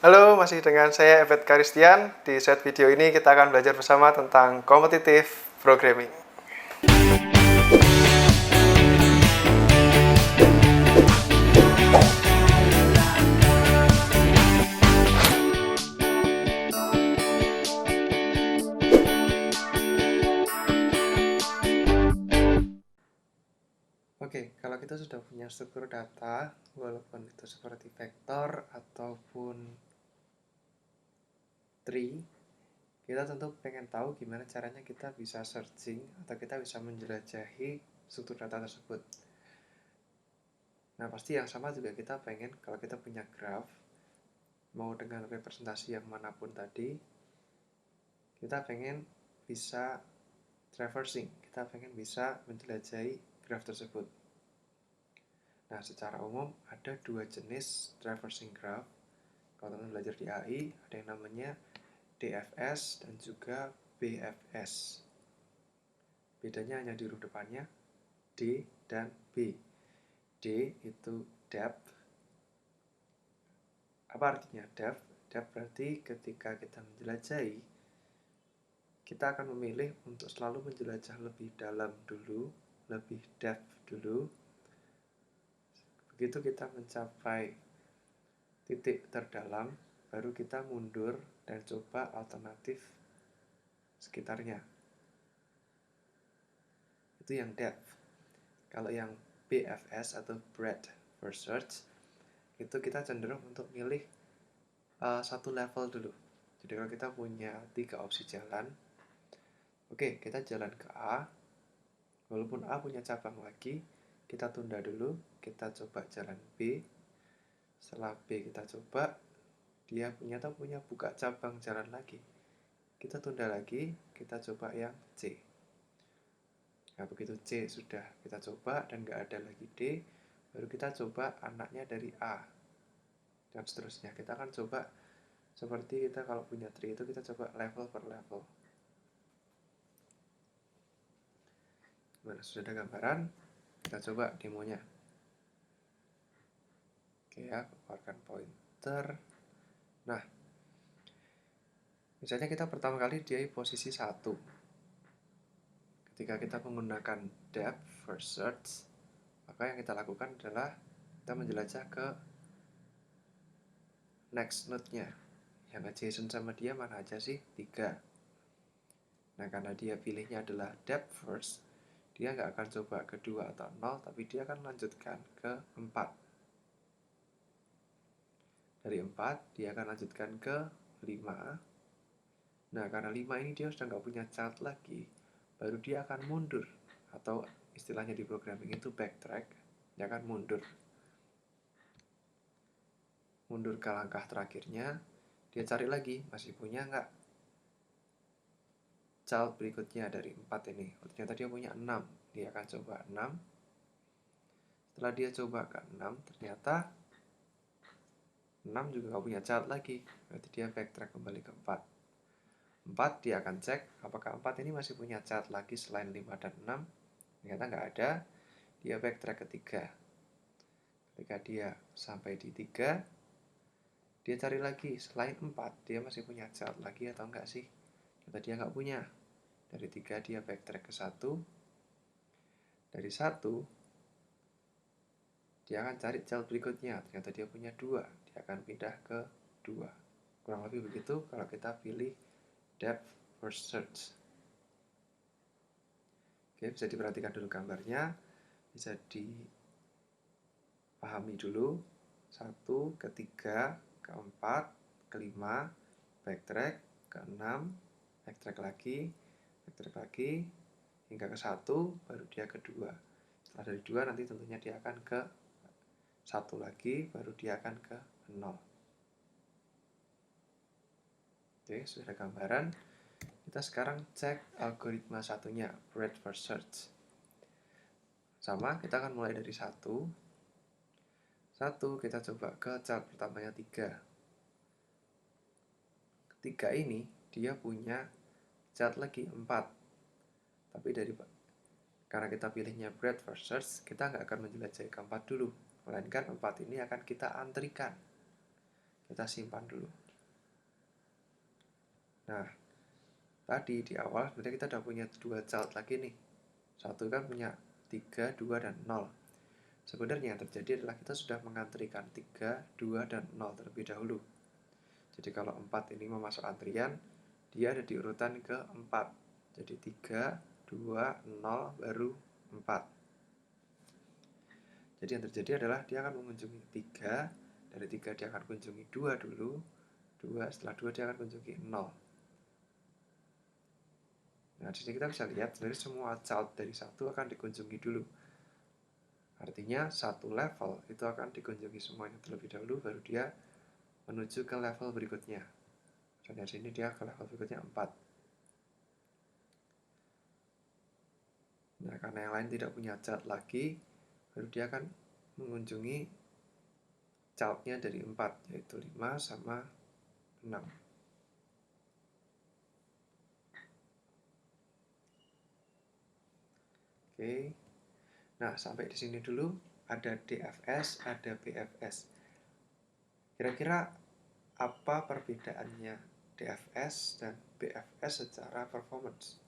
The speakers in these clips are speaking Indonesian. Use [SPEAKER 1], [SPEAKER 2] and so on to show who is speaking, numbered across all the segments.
[SPEAKER 1] Halo, masih dengan saya Evet Karistian. Di set video ini kita akan belajar bersama tentang competitive programming. Oke, kalau kita sudah punya struktur data, walaupun itu seperti vektor ataupun tree, kita tentu pengen tahu gimana caranya kita bisa searching atau kita bisa menjelajahi struktur data tersebut. Nah, pasti yang sama juga kita pengen kalau kita punya graph, mau dengan representasi yang manapun tadi, kita pengen bisa traversing, kita pengen bisa menjelajahi graph tersebut. Nah, secara umum ada dua jenis traversing graph. Kalau teman belajar di AI, ada yang namanya DFS dan juga BFS. Bedanya hanya di huruf depannya, D dan B. D itu depth. Apa artinya depth? Depth berarti ketika kita menjelajahi, kita akan memilih untuk selalu menjelajah lebih dalam dulu, lebih depth dulu. Begitu kita mencapai titik terdalam, baru kita mundur dan coba alternatif sekitarnya. Itu yang depth. Kalau yang BFS atau breadth first search, itu kita cenderung untuk milih satu level dulu. Jadi kalau kita punya 3 opsi jalan, oke, kita jalan ke A. Walaupun A punya cabang lagi, kita tunda dulu, kita coba jalan B. Setelah B kita coba, dia punya buka cabang jalan lagi. Kita tunda lagi, kita coba yang C. Nah, begitu C sudah kita coba dan nggak ada lagi D, baru kita coba anaknya dari A. Dan seterusnya. Kita akan coba seperti kita kalau punya tree itu kita coba level per level. Nah, sudah ada gambaran, kita coba demonya. Oke ya, keluarkan pointer. Nah, misalnya kita pertama kali di posisi 1. Ketika kita menggunakan depth first search, maka yang kita lakukan adalah kita menjelajah ke next node-nya. Yang adjacent sama dia mana aja sih? 3. Nah, karena dia pilihnya adalah depth first, dia nggak akan coba ke 2 atau 0, tapi dia akan lanjutkan ke 4. Dari 4, dia akan lanjutkan ke 5. Nah, karena 5 ini dia sudah nggak punya child lagi, baru dia akan mundur. Atau istilahnya di programming itu backtrack, dia akan mundur. Mundur ke langkah terakhirnya, dia cari lagi, masih punya nggak child berikutnya dari 4 ini. Ternyata dia punya 6, dia akan coba 6. Setelah dia coba ke 6, ternyata 6 juga nggak punya child lagi, berarti dia backtrack kembali ke 4. 4 dia akan cek apakah 4 ini masih punya child lagi selain 5 dan 6. Ternyata nggak ada, dia backtrack ke 3. Ketika dia sampai di 3, dia cari lagi selain 4 dia masih punya child lagi atau enggak sih. Ternyata dia nggak punya. Dari 3 dia backtrack ke 1. Dari 1 dia akan cari child berikutnya, ternyata dia punya 2, dia akan pindah ke 2. Kurang lebih begitu kalau kita pilih depth first search. Oke, bisa diperhatikan dulu gambarnya, bisa dipahami dulu. 1, ke 3, ke 4, ke 5, backtrack, ke 6, backtrack lagi, hingga ke 1, baru dia ke 2. Setelah dari 2 nanti tentunya dia akan ke 1 lagi, baru dia akan ke 0. Oke, sudah ada gambaran. Kita sekarang cek algoritma satunya, breadth first search. Sama, kita akan mulai dari 1. 1, kita coba ke child pertamanya 3. 3 ini, dia punya child lagi 4. Tapi karena kita pilihnya breadth first search, kita nggak akan menjelajahi ke 4 dulu. Melainkan 4 ini akan kita antrikan. kita simpan dulu. Nah, tadi di awal sebenarnya kita udah punya 2 child lagi nih. Satu kan punya 3, 2, dan 0. Sebenarnya yang terjadi adalah kita sudah mengantrikan 3, 2, dan 0 terlebih dahulu. Jadi kalau 4 ini memasuk antrian, dia ada di urutan ke-4. Jadi 3, 2, 0, baru 4. Jadi yang terjadi adalah dia akan mengunjungi 3, dari 3 dia akan kunjungi 2 dulu, 2, setelah 2 dia akan kunjungi 0. Nah, di sini kita bisa lihat sebenarnya semua child dari 1 akan dikunjungi dulu. Artinya satu level itu akan dikunjungi semuanya terlebih dahulu, baru dia menuju ke level berikutnya. Contohnya sini dia ke level berikutnya 4. Nah, karena yang lain tidak punya child lagi, baru dia akan mengunjungi childnya dari 4, yaitu 5 sama 6. Oke. Nah, sampai di sini dulu. Ada DFS, ada BFS. Kira-kira apa perbedaannya DFS dan BFS secara performance?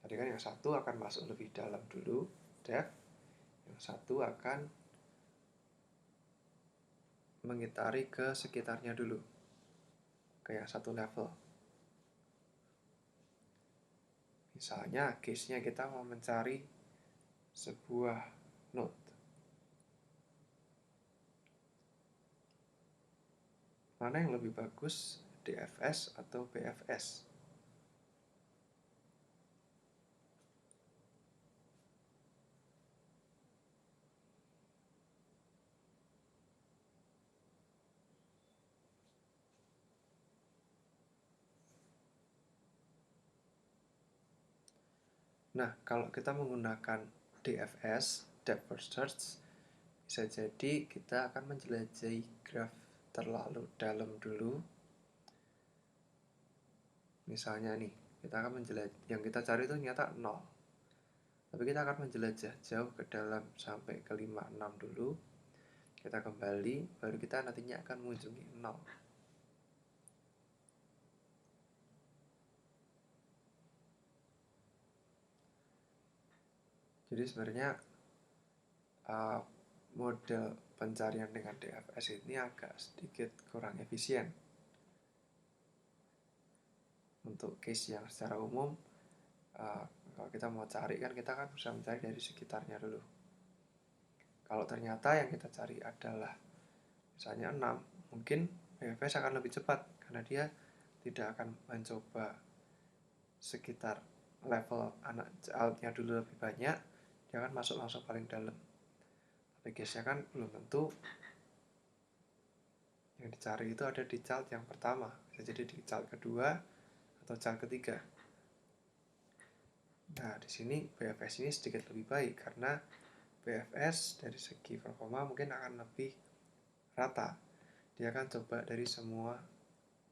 [SPEAKER 1] Tadi kan yang satu akan masuk lebih dalam dulu, depth. Yang satu akan mengitari ke sekitarnya dulu, ke yang satu level. Misalnya, case-nya kita mau mencari sebuah node. Mana yang lebih bagus, DFS atau BFS? Nah, kalau kita menggunakan DFS, Depth First Search, bisa jadi kita akan menjelajahi graf terlalu dalam dulu. Misalnya nih, kita akan yang kita cari itu ternyata 0. Tapi kita akan menjelajah jauh ke dalam sampai ke 5, 6 dulu. Kita kembali, baru kita nantinya akan mengunjungi 0. Jadi sebenarnya model pencarian dengan DFS ini agak sedikit kurang efisien. Untuk case yang secara umum, kalau kita mau cari kan kita kan bisa mencari dari sekitarnya dulu. Kalau ternyata yang kita cari adalah misalnya 6, mungkin BFS akan lebih cepat karena dia tidak akan mencoba sekitar level anak childnya dulu lebih banyak, dia akan masuk langsung paling dalam. Tapi case-nya kan belum tentu yang dicari itu ada di child yang pertama, bisa jadi di child kedua atau child ketiga. Nah, di sini BFS ini sedikit lebih baik karena BFS dari segi performa mungkin akan lebih rata. Dia akan coba dari semua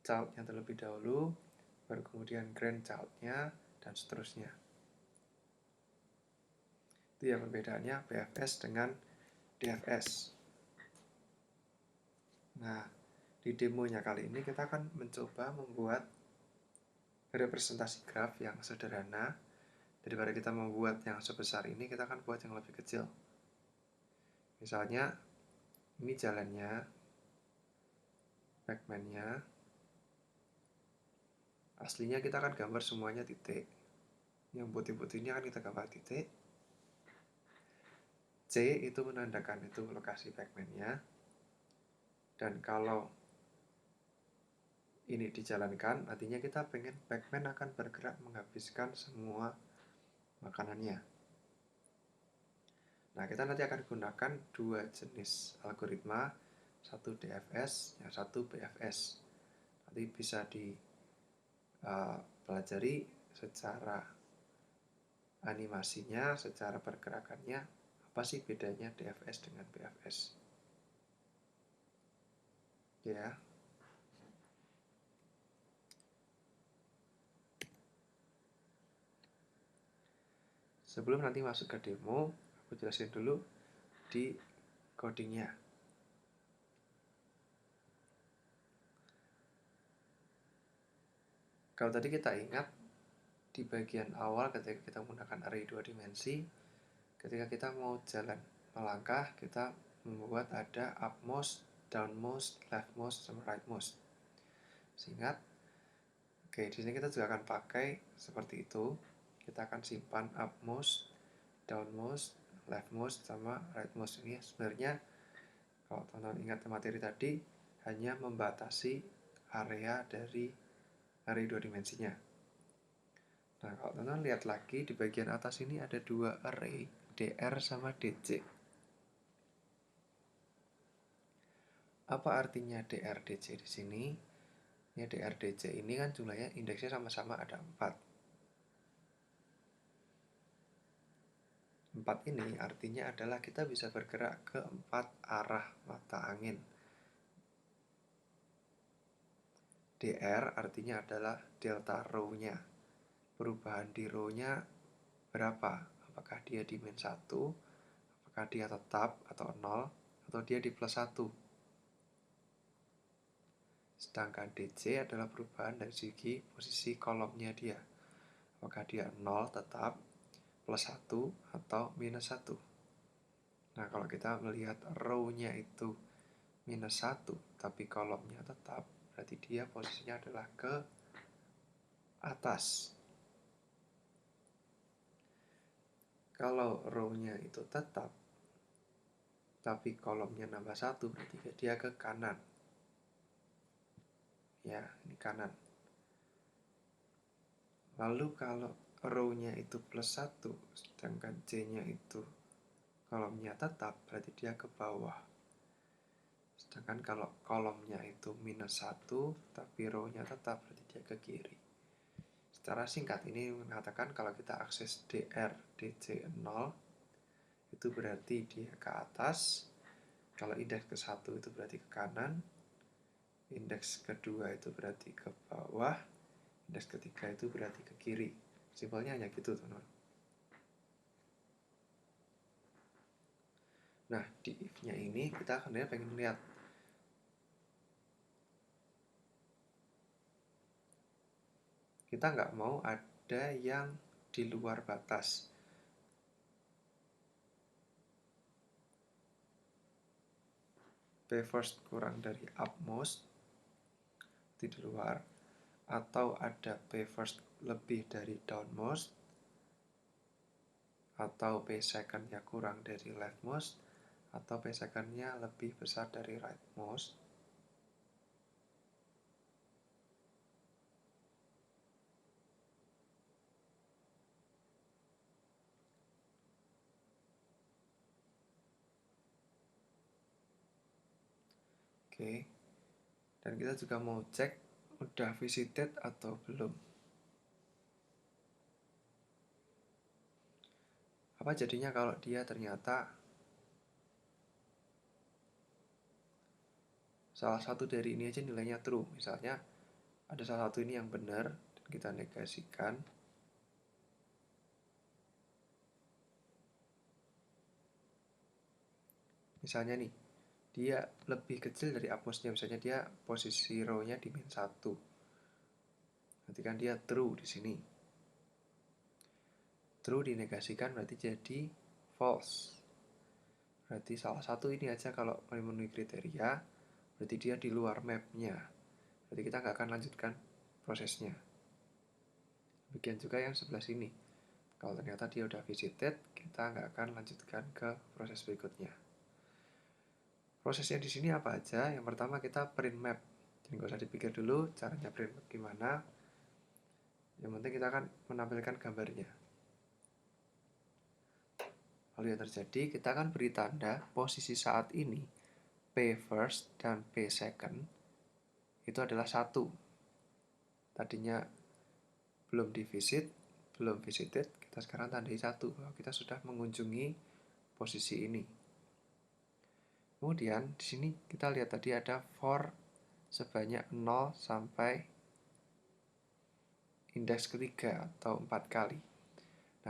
[SPEAKER 1] child yang terlebih dahulu, baru kemudian grand child-nya, dan seterusnya. Itu ya perbedaannya BFS dengan DFS. Nah, di demonya kali ini kita akan mencoba membuat representasi graf yang sederhana. Daripada kita membuat yang sebesar ini, kita akan buat yang lebih kecil. Misalnya, ini jalannya, pavement-nya. Aslinya kita akan gambar semuanya titik. Yang putih-putih ini akan kita gambar titik. C itu menandakan itu lokasi pavement-nya. Dan kalau ini dijalankan, artinya kita pengen pavement akan bergerak menghabiskan semua makanannya. Nah, kita nanti akan gunakan 2 jenis algoritma, satu DFS, yang satu BFS. Nanti bisa dipelajari secara animasinya, secara pergerakannya, apa sih bedanya DFS dengan BFS. Ya. Sebelum nanti masuk ke demo, aku jelasin dulu di codingnya. Kalau tadi kita ingat di bagian awal ketika kita menggunakan array 2 dimensi, ketika kita mau jalan melangkah, kita membuat ada upmost, downmost, leftmost, sama rightmost. Ingat? Oke, di sini kita juga akan pakai seperti itu. Kita akan simpan upmost, downmost, leftmost, sama rightmost. Ini sebenarnya kalau teman-teman ingat materi tadi, hanya membatasi area dari array 2 dimensinya. Nah, kalau teman-teman lihat lagi di bagian atas ini ada dua array, dr sama dc. Apa artinya dr dc di sini? Ya, dr dc ini kan jumlahnya indeksnya sama-sama ada 4. 4 ini artinya adalah kita bisa bergerak ke 4 arah mata angin. dr artinya adalah delta row-nya. Perubahan di row-nya berapa? Apakah dia di min 1, apakah dia tetap atau 0, atau dia di plus 1. Sedangkan dc adalah perubahan dari segi posisi kolomnya dia. Apakah dia 0 tetap, plus 1, atau minus 1. Nah, kalau kita melihat row-nya itu minus 1, tapi kolomnya tetap, berarti dia posisinya adalah ke atas. Kalau row-nya itu tetap, tapi kolomnya nambah 1, berarti dia ke kanan. Ya, ini kanan. Lalu kalau row-nya itu plus 1, sedangkan C-nya itu kolomnya tetap, berarti dia ke bawah. Sedangkan kalau kolomnya itu minus 1, tapi row-nya tetap, berarti dia ke kiri. Secara singkat ini mengatakan kalau kita akses dr dc 0, itu berarti dia ke atas. Kalau indeks ke-1 itu berarti ke kanan, indeks kedua itu berarti ke bawah, indeks ketiga itu berarti ke kiri. Simpelnya hanya gitu, teman-teman. Nah, di if-nya ini kita sebenarnya pengen lihat kita nggak mau ada yang di luar batas. P first kurang dari upmost di luar, atau ada P first lebih dari downmost, atau P second-nya kurang dari leftmost, atau P second-nya lebih besar dari rightmost. Oke. Dan kita juga mau cek udah visited atau belum. Apa jadinya kalau dia ternyata salah satu dari ini aja nilainya true. Misalnya ada salah satu ini yang benar dan kita negasikan. Misalnya nih, dia lebih kecil dari upmost-nya. Misalnya dia posisi row-nya di min 1. Nanti kan dia true di sini. True dinegasikan berarti jadi false. Berarti salah satu ini aja kalau memenuhi kriteria, berarti dia di luar map-nya. Berarti kita nggak akan lanjutkan prosesnya. Demikian juga yang sebelah sini. Kalau ternyata dia udah visited, kita nggak akan lanjutkan ke proses berikutnya. Prosesnya di sini apa aja? Yang pertama kita print map. Jadi nggak usah dipikir dulu caranya print map gimana. Yang penting kita akan menampilkan gambarnya. Lalu yang terjadi, kita akan beri tanda posisi saat ini P first dan P second itu adalah 1. Tadinya belum divisit, belum visited, kita sekarang tandai 1 bahwa kita sudah mengunjungi posisi ini. Kemudian di sini kita lihat tadi ada for sebanyak 0 sampai indeks ketiga atau 4 kali.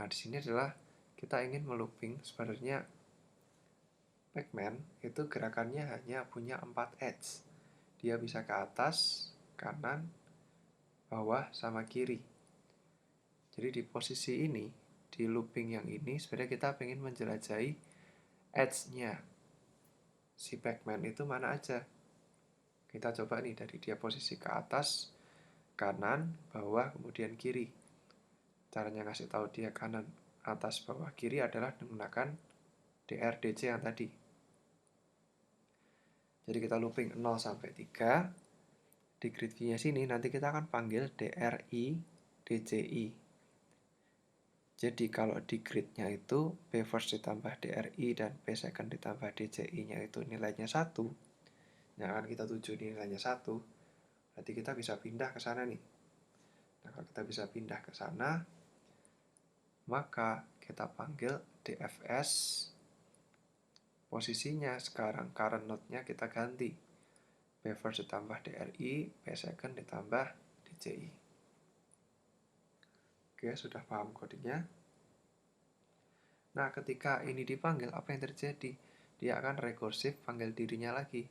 [SPEAKER 1] Nah, di sini adalah kita ingin melooping sebenarnya Pac-Man itu gerakannya hanya punya 4 edge. Dia bisa ke atas, kanan, bawah, sama kiri. Jadi di posisi ini, di looping yang ini, sebenarnya kita ingin menjelajahi edge-nya si Pac-Man itu mana aja. Kita coba nih dari dia posisi ke atas, kanan, bawah, kemudian kiri. Caranya ngasih tahu dia kanan, atas, bawah, kiri adalah menggunakan DRDC yang tadi. Jadi kita looping 0 sampai 3. Di grid view-nya sini nanti kita akan panggil DRI, DCI. Jadi kalau di grid-nya itu P first ditambah DRI dan P second ditambah DCI-nya itu nilainya 1, yang akan kita tuju nilainya 1, berarti kita bisa pindah ke sana nih. Nah, kalau kita bisa pindah ke sana, maka kita panggil DFS. Posisinya sekarang current node-nya kita ganti. P first ditambah DRI, P second ditambah DCI. Oke, sudah paham kodenya? Nah, ketika ini dipanggil, apa yang terjadi? Dia akan rekursif panggil dirinya lagi.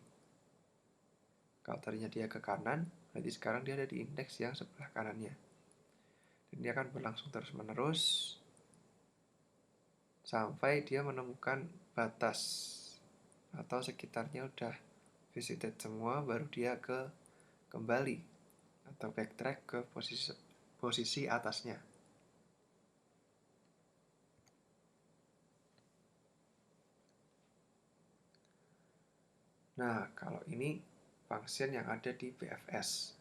[SPEAKER 1] Kalau tadinya dia ke kanan, berarti sekarang dia ada di indeks yang sebelah kanannya. Dan dia akan berlangsung terus-menerus sampai dia menemukan batas atau sekitarnya udah visited semua, baru dia kembali atau backtrack ke posisi atasnya. Nah, kalau ini function yang ada di BFS.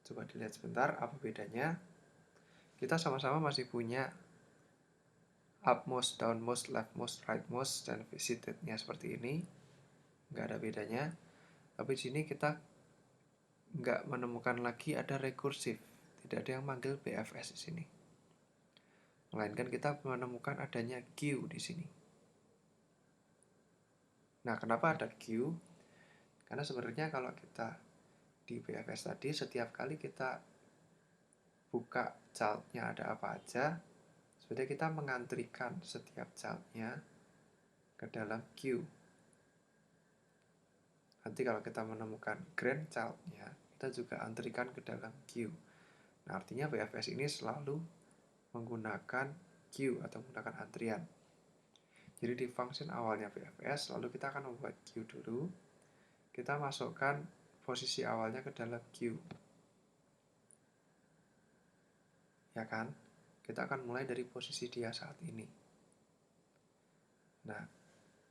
[SPEAKER 1] Coba dilihat sebentar apa bedanya. Kita sama-sama masih punya upmost, downmost, leftmost, rightmost, dan visitednya seperti ini. Nggak ada bedanya. Tapi di sini kita nggak menemukan lagi ada rekursif. Tidak ada yang manggil BFS di sini. Melainkan kita menemukan adanya queue di sini. Nah, kenapa ada queue? Karena sebenarnya kalau kita di BFS tadi, setiap kali kita buka childnya ada apa aja, sebenarnya kita mengantrikan setiap childnya ke dalam queue. Nanti kalau kita menemukan grand child-nya, kita juga antrikan ke dalam queue. Nah, artinya BFS ini selalu menggunakan queue atau menggunakan antrian. Jadi di function awalnya BFS, lalu kita akan membuat queue dulu. Kita masukkan posisi awalnya ke dalam queue. Ya kan? Kita akan mulai dari posisi dia saat ini. Nah,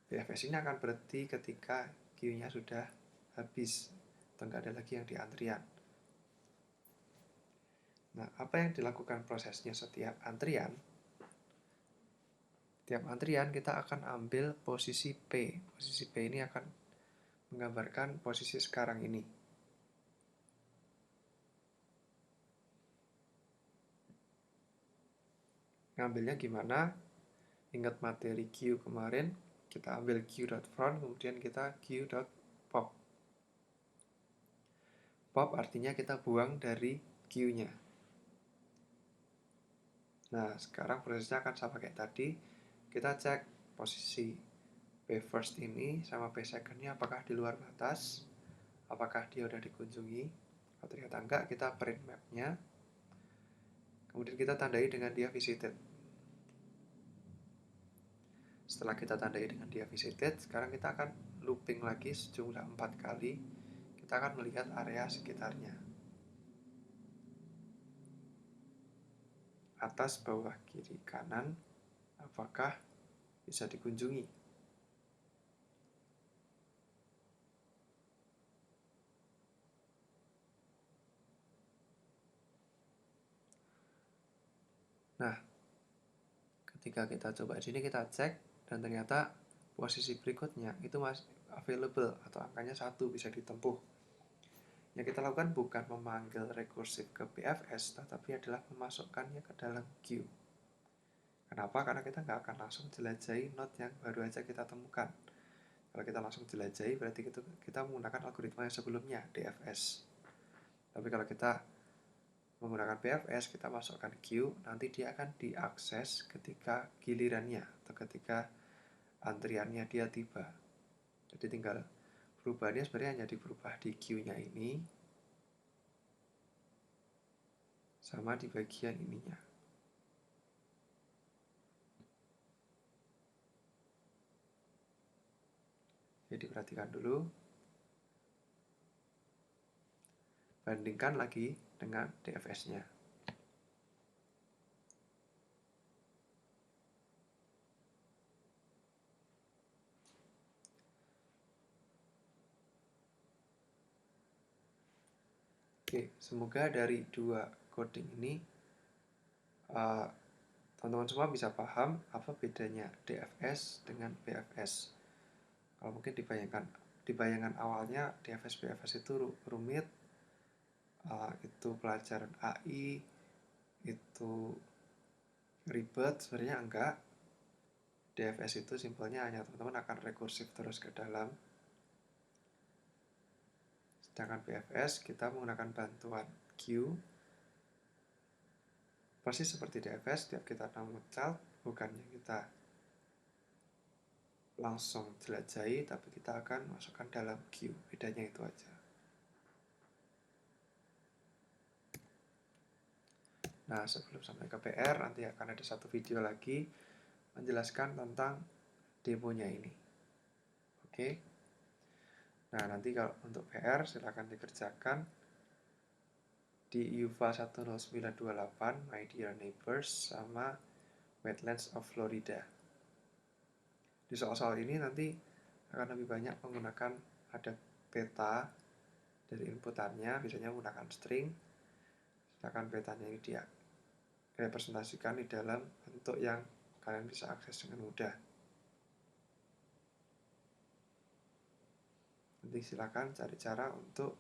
[SPEAKER 1] BFS ini akan berhenti ketika queue-nya sudah habis atau nggak ada lagi yang di antrian. Nah, apa yang dilakukan prosesnya setiap antrian? Tiap antrian kita akan ambil posisi P. Posisi P ini akan menggambarkan posisi sekarang ini. Ngambilnya gimana? Ingat materi Q kemarin, kita ambil Q.front, kemudian kita Q.pop. Pop artinya kita buang dari Q-nya. Nah, sekarang prosesnya akan sama kayak tadi. Kita cek posisi P first ini sama P second-nya apakah di luar batas, apakah dia udah dikunjungi. Kalau ternyata enggak, kita print map-nya. Kemudian kita tandai dengan dia visited. Setelah kita tandai dengan dia visited, sekarang kita akan looping lagi sejumlah 4 kali. Kita akan melihat area sekitarnya. Atas, bawah, kiri, kanan, apakah bisa dikunjungi. Nah, ketika kita coba di sini kita cek dan ternyata posisi berikutnya itu masih available atau angkanya 1 bisa ditempuh. Yang kita lakukan bukan memanggil rekursif ke BFS, tetapi adalah memasukkannya ke dalam queue. Kenapa? Karena kita nggak akan langsung jelajahi node yang baru aja kita temukan. Kalau kita langsung jelajahi berarti kita menggunakan algoritma yang sebelumnya, DFS. Tapi kalau kita menggunakan BFS, kita masukkan queue, nanti dia akan diakses ketika gilirannya atau ketika antriannya dia tiba. Jadi tinggal perubahannya sebenarnya hanya diperubah di queue-nya ini sama di bagian ininya. Jadi perhatikan dulu. Bandingkan lagi dengan DFS-nya. Oke, semoga dari dua coding ini teman-teman semua bisa paham apa bedanya DFS dengan BFS. Kalau mungkin di bayangan awalnya DFS BFS itu rumit, itu pelajaran AI, itu ribet. Sebenarnya enggak. DFS itu simpelnya hanya teman-teman akan rekursif terus ke dalam. Sedangkan BFS kita menggunakan bantuan queue. Persis seperti DFS, setiap kita download child, bukannya kita langsung jelajahi, tapi kita akan masukkan dalam queue. Bedanya itu aja. Nah, sebelum sampai ke PR, nanti akan ada satu video lagi menjelaskan tentang demonya ini. Oke. Nah, nanti kalau untuk PR silakan dikerjakan di UVA 10928 My Dear Neighbors sama Wetlands of Florida. Di soal-soal ini nanti akan lebih banyak menggunakan ada peta dari inputannya, biasanya menggunakan string. Silakan petanya ini dia representasikan di dalam bentuk yang kalian bisa akses dengan mudah. Nanti silakan cari cara untuk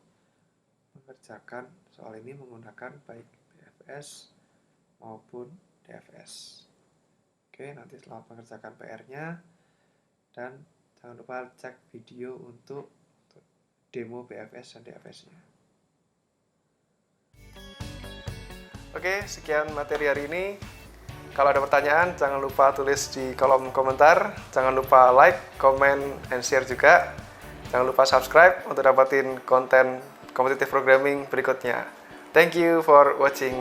[SPEAKER 1] mengerjakan soal ini menggunakan baik BFS maupun DFS. Oke, nanti selamat mengerjakan PR-nya dan jangan lupa cek video untuk demo BFS dan DFS-nya. Oke, sekian materi hari ini. Kalau ada pertanyaan, jangan lupa tulis di kolom komentar. Jangan lupa like, comment, and share juga. Jangan lupa subscribe untuk dapatin konten competitive programming berikutnya. Thank you for watching.